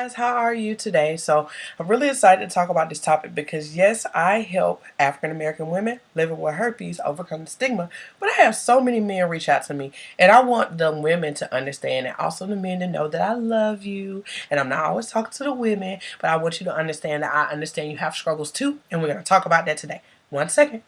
guys, how are you today? So I'm really excited to talk about this topic because yes, I help African American women living with herpes overcome the stigma, but I have so many men reach out to me and I want the women to understand and also the men to know that I love you, and I'm not always talking to the women, but I want you to understand that I understand you have struggles too, and we're going to talk about that today. 1 second.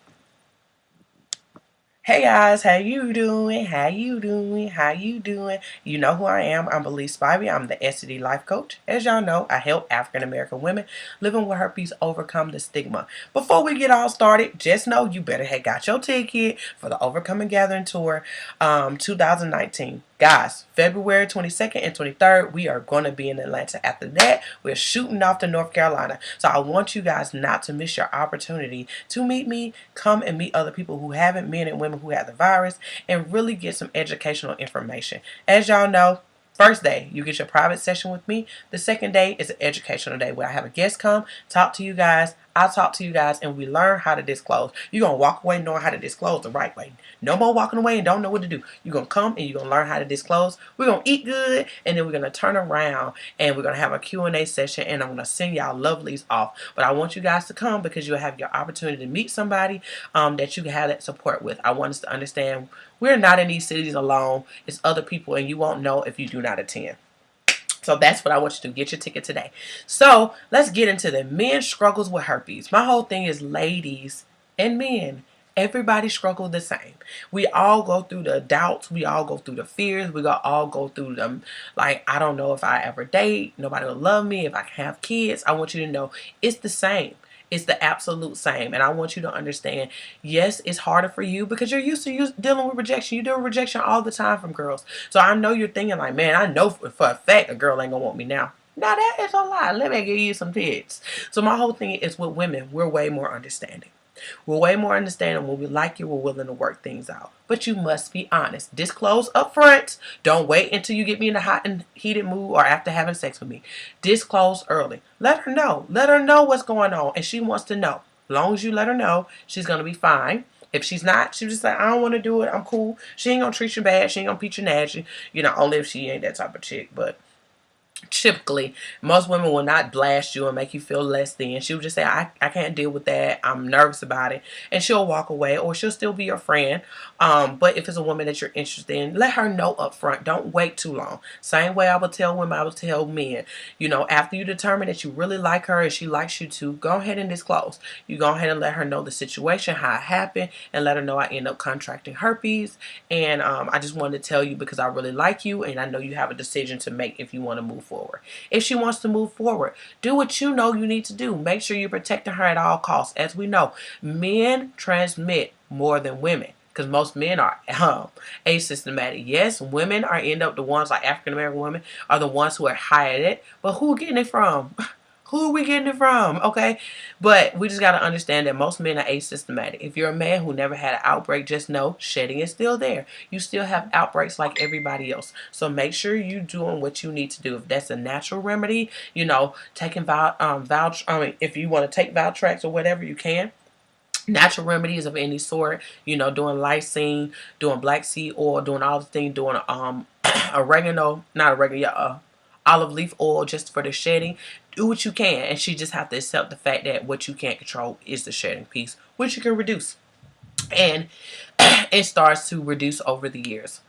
Hey guys, how you doing? How you doing? How you doing? You know who I am. I'm Belize Spivey. I'm the STD Life Coach. As y'all know, I help African American women living with herpes overcome the stigma. Before we get all started, just know you better have got your ticket for the Overcoming Gathering Tour 2019. Guys, February 22nd and 23rd, we are going to be in Atlanta. After that, we're shooting off to North Carolina. So I want you guys not to miss your opportunity to meet me, come and meet other people who haven't, men and women who have the virus, and really get some educational information. As y'all know, first day, you get your private session with me. The second day is an educational day where I have a guest come, talk to you guys. I talk to you guys and we learn how to disclose. You're going to walk away knowing how to disclose the right way. No more walking away and don't know what to do. You're going to come and you're going to learn how to disclose. We're going to eat good and then we're going to turn around and we're going to have a Q&A session and I'm going to send y'all lovelies off. But I want you guys to come because you'll have your opportunity to meet somebody that you can have that support with. I want us to understand we're not in these cities alone. It's other people and you won't know if you do not attend. So that's what I want you to do. Get your ticket today. So let's get into the men struggles with herpes. My whole thing is ladies and men. Everybody struggles the same. We all go through the doubts. We all go through the fears. We all go through them. Like, I don't know if I ever date. Nobody will love me. If I can have kids. I want you to know it's the same. It's the absolute same. And I want you to understand, yes, it's harder for you because you're used to dealing with rejection. You deal with rejection all the time from girls. So I know you're thinking like, man, I know for a fact a girl ain't going to want me now. Now that is a lie. Let me give you some tips. So my whole thing is with women, we're way more understanding. We're way more understanding. When we like you, we're willing to work things out. But you must be honest. Disclose up front. Don't wait until you get me in a hot and heated mood or after having sex with me. Disclose early. Let her know. Let her know what's going on. And she wants to know. As long as you let her know, she's going to be fine. If she's not, she'll just say, I don't want to do it. I'm cool. She ain't going to treat you bad. She ain't going to beat you nasty. You know, only if she ain't that type of chick. But typically, most women will not blast you and make you feel less than. She'll just say, I can't deal with that. I'm nervous about it. And she'll walk away or she'll still be your friend. But if it's a woman that you're interested in, let her know up front. Don't wait too long. Same way I would tell women, I would tell men. You know, after you determine that you really like her and she likes you too, go ahead and disclose. You go ahead and let her know the situation, how it happened, and let her know I end up contracting herpes. And I just wanted to tell you because I really like you and I know you have a decision to make if you want to move forward. If she wants to move forward, do what you know you need to do. Make sure you're protecting her at all costs. As we know, men transmit more than women because most men are asymptomatic. Yes, women are end up the ones like African American women are the ones who are high at it, but who getting it from? Who are we getting it from? Okay. But we just got to understand that most men are asymptomatic. If you're a man who never had an outbreak, just know shedding is still there. You still have outbreaks like everybody else. So make sure you're doing what you need to do. If that's a natural remedy, you know, taking if you want to take Valtrex or whatever, you can. Natural remedies of any sort, you know, doing lysine, doing black seed oil, doing all the things, doing oregano, not oregano, olive leaf oil just for the shedding. Do what you can, and she just have to accept the fact that what you can't control is the shedding piece, which you can reduce, and it starts to reduce over the years.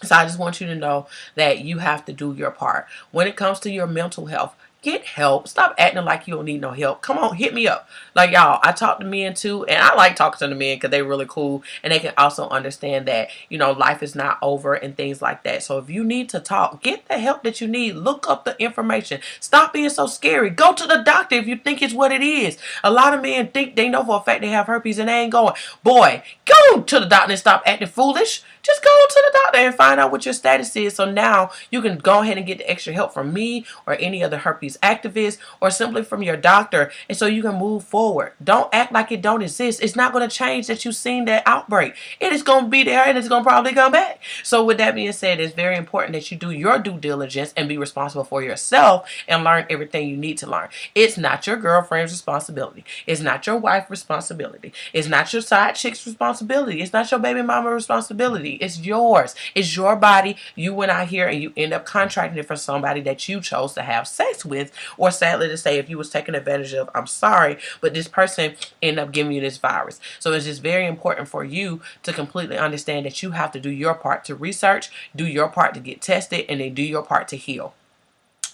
So I just want you to know that you have to do your part. When it comes to your mental health, get help. Stop acting like you don't need no help. Come on, hit me up. Like, y'all, I talk to men too, and I like talking to the men because they're really cool, and they can also understand that, you know, life is not over and things like that. So if you need to talk, get the help that you need. Look up the information. Stop being so scary. Go to the doctor if you think it's what it is. A lot of men think they know for a fact they have herpes and they ain't going. Boy, go to the doctor and stop acting foolish. Just go to the doctor and find out what your status is. So now you can go ahead and get the extra help from me or any other herpes herpes activist or simply from your doctor, and so you can move forward. Don't act like it don't exist. It's not going to change that you've seen that outbreak. It is going to be there, and it's going to probably come back. So with that being said, it's very important that you do your due diligence and be responsible for yourself and learn everything you need to learn. It's not your girlfriend's responsibility. It's not your wife's responsibility. It's not your side chick's responsibility. It's not your baby mama responsibility. It's yours. It's your body. You went out here and you end up contracting it for somebody that you chose to have sex with, or sadly to say, if you was taken advantage of, I'm sorry, but this person ended up giving you this virus. So it's just very important for you to completely understand that you have to do your part to research, do your part to get tested, and then do your part to heal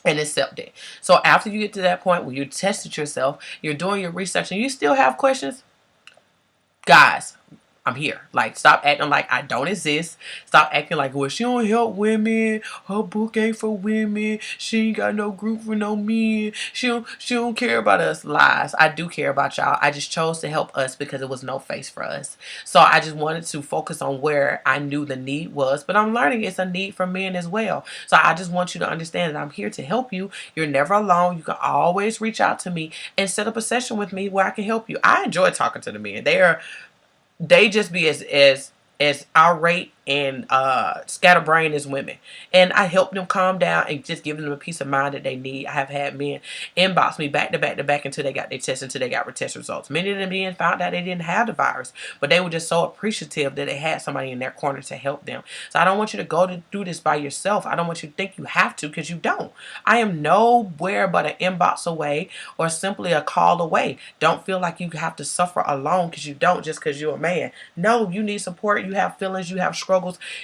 and accept it. So after you get to that point where you tested yourself, you're doing your research, and you still have questions, guys, I'm here. Like, stop acting like I don't exist. Stop acting like, well, she don't help women. Her book ain't for women. She ain't got no group for no men. She don't care about us. Lies. I do care about y'all. I just chose to help us because it was no face for us. So I just wanted to focus on where I knew the need was. But I'm learning it's a need for men as well. So I just want you to understand that I'm here to help you. You're never alone. You can always reach out to me and set up a session with me where I can help you. I enjoy talking to the men. They just be as irate and scatterbrained as women, and I help them calm down and just give them a peace of mind that they need. I have had men inbox me back to back to back until they got their test, until they got test results. Many of them then found out they didn't have the virus, but they were just so appreciative that they had somebody in their corner to help them. So I don't want you to go to do this by yourself. I don't want you to think you have to, because you don't. I am nowhere but an inbox away or simply a call away. Don't feel like you have to suffer alone, because you don't, just because you're a man. No, you need support. You have feelings, you have struggles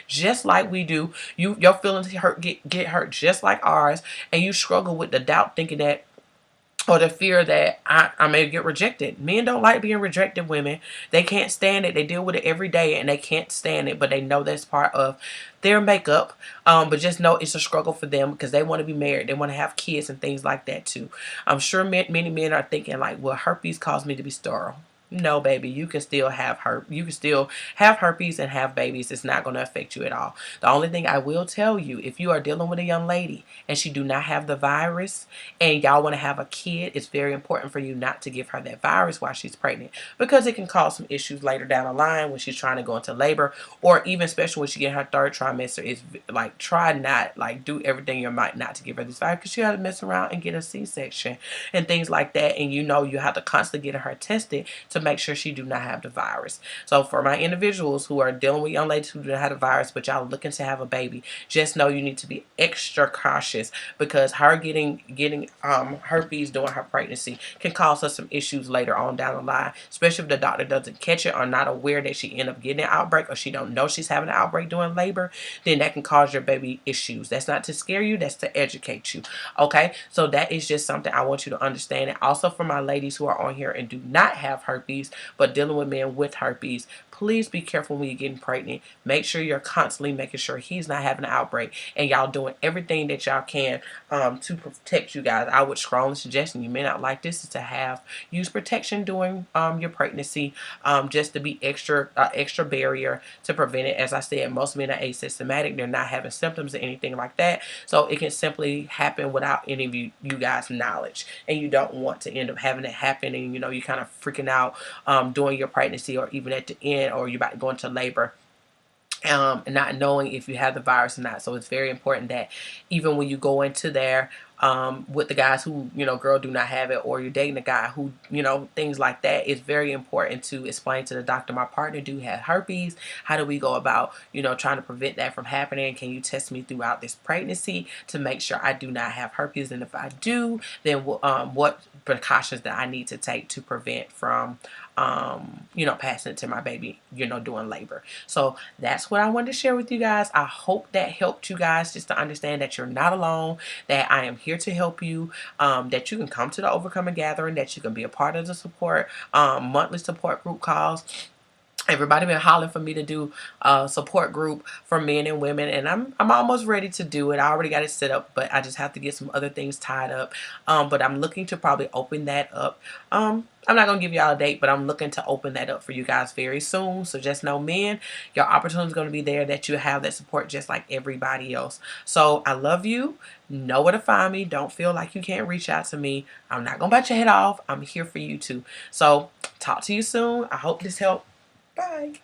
just like we do. Your feelings get hurt just like ours, and you struggle with the doubt, thinking that, or the fear that I may get rejected. Men don't like being rejected. Women, they can't stand it. They deal with it every day and they can't stand it, but they know that's part of their makeup. But just know it's a struggle for them, because they want to be married, they want to have kids and things like that too. I'm sure many men are thinking like, well, herpes caused me to be sterile. No, baby, you can still have herpes and have babies. It's not going to affect you at all. The only thing I will tell you, if you are dealing with a young lady and she do not have the virus and y'all want to have a kid, it's very important for you not to give her that virus while she's pregnant, because it can cause some issues later down the line when she's trying to go into labor, or even especially when she get her third trimester. Is like, try not, like, do everything in your might not to give her this virus, because she has to mess around and get a C-section and things like that, and you have to constantly get her tested to make sure she do not have the virus. So for my individuals who are dealing with young ladies who do not have the virus, but y'all looking to have a baby, just know you need to be extra cautious, because her getting herpes during her pregnancy can cause her some issues later on down the line, especially if the doctor doesn't catch it or not aware that she end up getting an outbreak, or she don't know she's having an outbreak during labor. Then that can cause your baby issues. That's not to scare you, that's to educate you. Okay, so that is just something I want you to understand. And also for my ladies who are on here and do not have herpes but dealing with men with herpes, please be careful when you're getting pregnant. Make sure you're constantly making sure he's not having an outbreak, and y'all doing everything that y'all can to protect you guys. I would strongly suggest, and you may not like this, is to use protection during your pregnancy, just to be extra barrier to prevent it. As I said, most men are asymptomatic. They're not having symptoms or anything like that, so it can simply happen without any of you guys' knowledge, and you don't want to end up having it happen, and you're kind of freaking out during your pregnancy, or even at the end, or you're about to go into labor, and not knowing if you have the virus or not. So it's very important that even when you go into there with the guys who, girl, do not have it, or you're dating a guy who, things like that, it's very important to explain to the doctor, my partner do have herpes. How do we go about, trying to prevent that from happening? Can you test me throughout this pregnancy to make sure I do not have herpes? And if I do, then what precautions that I need to take to prevent from passing it to my baby, during labor. So that's what I wanted to share with you guys. I hope that helped you guys just to understand that you're not alone, that I am here to help you, that you can come to the Overcoming Gathering, that you can be a part of the support, monthly support group calls. Everybody been hollering for me to do a support group for men and women, and I'm almost ready to do it. I already got it set up, but I just have to get some other things tied up. But I'm looking to probably open that up. I'm not gonna give y'all a date, but I'm looking to open that up for you guys very soon. So just know, men, your opportunity is gonna be there, that you have that support just like everybody else. So I love you. Know where to find me. Don't feel like you can't reach out to me. I'm not gonna bite your head off. I'm here for you too. So talk to you soon. I hope this helped. Bye.